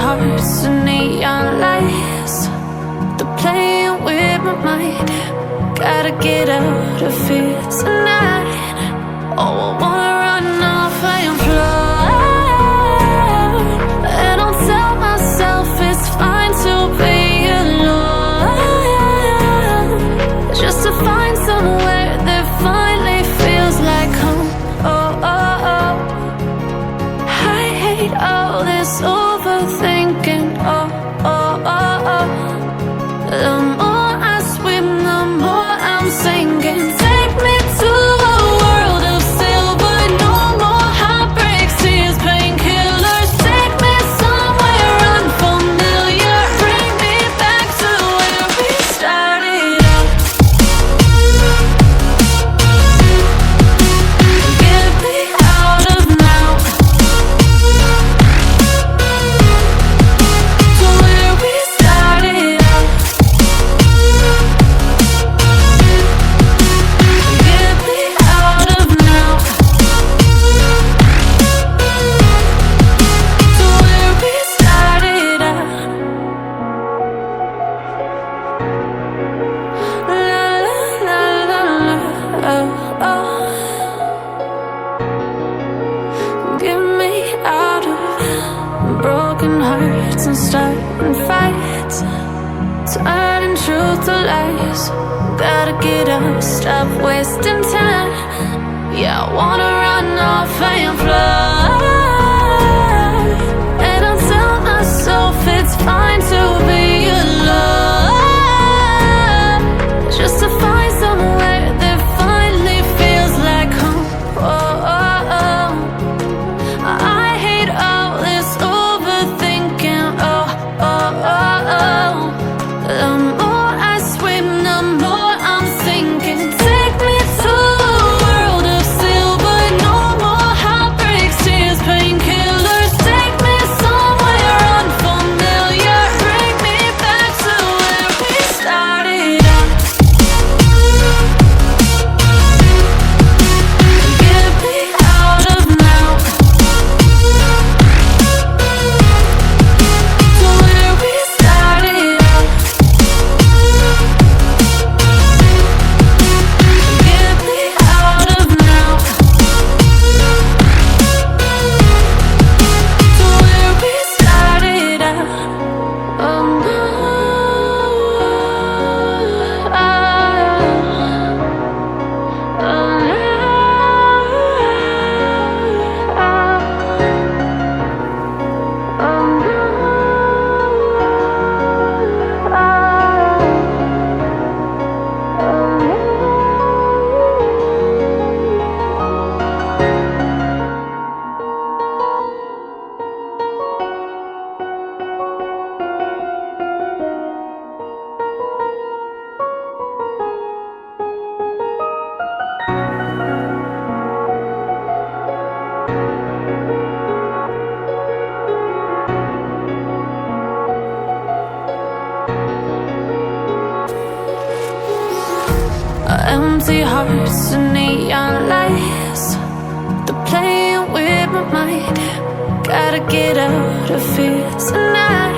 hearts and neon lights. They're playing with my mind. Gotta get out of here tonight. Oh, I wanna run off and fly. And I'll tell myself it's fine to be alone, just to find somewhere that finally feels like home. Oh, oh, oh. I hate all this overthinking. Oh, oh, oh, oh. The more I swim, the more I'm sinking. Take me to a world of silver. No more heartbreaks, tears, painkillers. Take me somewhere unfamiliar. Bring me back to where we started out. Get me out of now, to where we started out. Get me out of now, to where we started out. La la la la la, oh, oh. Get me out of broken hearts and starting fights, turning truth to lies. Gotta get up, stop wasting time. Yeah, I wanna run off and fly. And I'll tell myself it's fine to be alone, just to find somewhere that finally feels like home. Oh, oh, oh. I hate all this overthinking. Oh, oh, oh, oh. The more I swim, the more I'm sinking. Take me to a world of silver. No more heartbreaks, tears, painkillers. Take me somewhere unfamiliar. Bring me back to where we started out. Get me out of now, to where we started out. Get me out of now, to where we started out. Oh no, empty hearts and neon lights. They're playing with my mind. Gotta get out of here tonight.